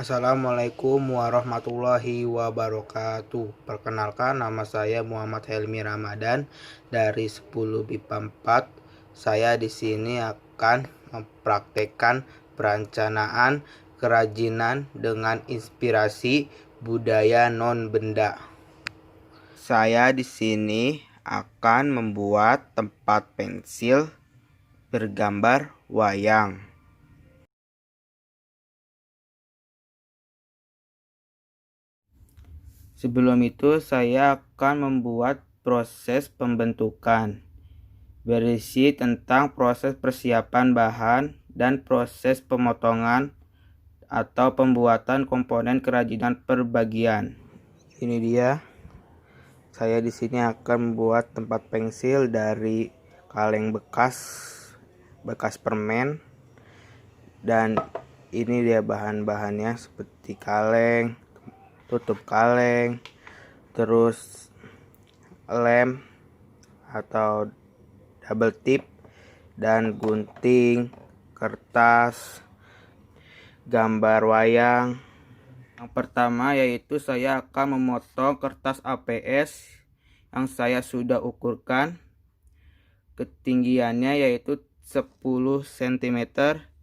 Assalamualaikum warahmatullahi wabarakatuh. Perkenalkan, nama saya Muhammad Helmi Ramadan dari 10 BIPA 4. Saya di sini akan mempraktekkan perencanaan kerajinan dengan inspirasi budaya non-benda. Saya di sini akan membuat tempat pensil bergambar wayang. Sebelum itu, saya akan membuat proses pembentukan, berisi tentang proses persiapan bahan dan proses pemotongan atau pembuatan komponen kerajinan per bagian. Ini dia. Saya di sini akan membuat tempat pensil dari kaleng bekas permen, dan ini dia bahan-bahannya seperti kaleng, tutup kaleng, terus lem atau double tip, dan gunting, kertas, gambar wayang. Yang pertama yaitu saya akan memotong kertas APS yang saya sudah ukurkan. Ketinggiannya yaitu 10 cm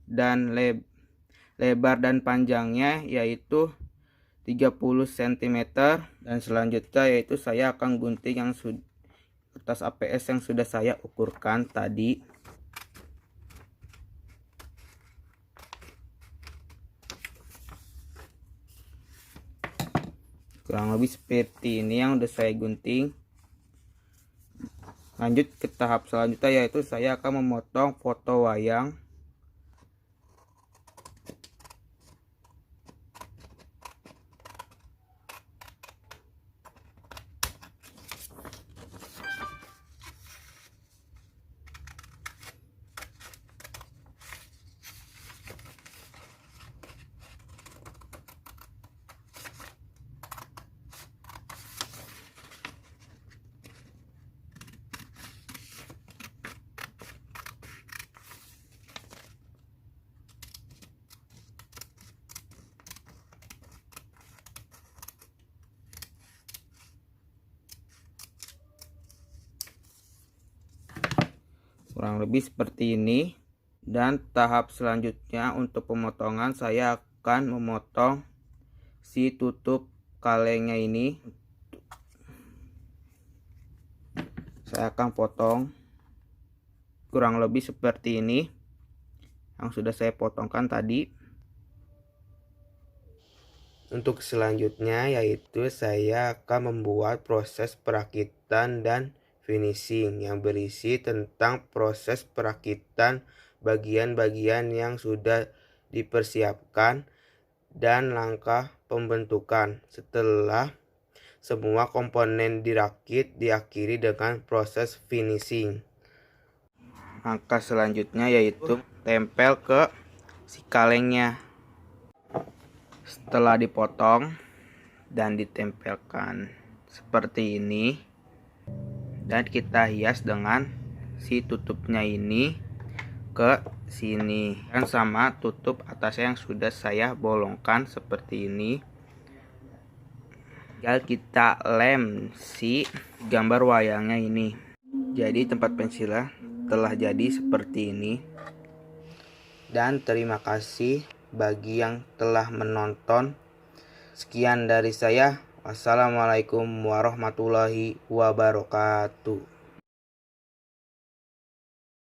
dan lebar dan panjangnya yaitu 30 cm, dan selanjutnya yaitu saya akan gunting yang kertas APS yang sudah saya ukurkan tadi. Kurang lebih seperti ini yang sudah saya gunting. Lanjut ke tahap selanjutnya yaitu saya akan memotong foto wayang. Kurang lebih seperti ini. Dan tahap selanjutnya untuk pemotongan, saya akan memotong si tutup kalengnya ini. Saya akan potong kurang lebih seperti ini yang sudah saya potongkan tadi. Untuk selanjutnya yaitu saya akan membuat proses perakitan dan finishing yang berisi tentang proses perakitan bagian-bagian yang sudah dipersiapkan dan langkah pembentukan. Setelah semua komponen dirakit, diakhiri dengan proses finishing. Langkah selanjutnya yaitu tempel ke si kalengnya. Setelah dipotong dan ditempelkan seperti ini, dan kita hias dengan si tutupnya ini ke sini, dan sama tutup atasnya yang sudah saya bolongkan seperti ini. Tinggal kita lem si gambar wayangnya ini. Jadi tempat pensilnya telah jadi seperti ini. Dan terima kasih bagi yang telah menonton. Sekian dari saya. Wassalamualaikum warahmatullahi wabarakatuh.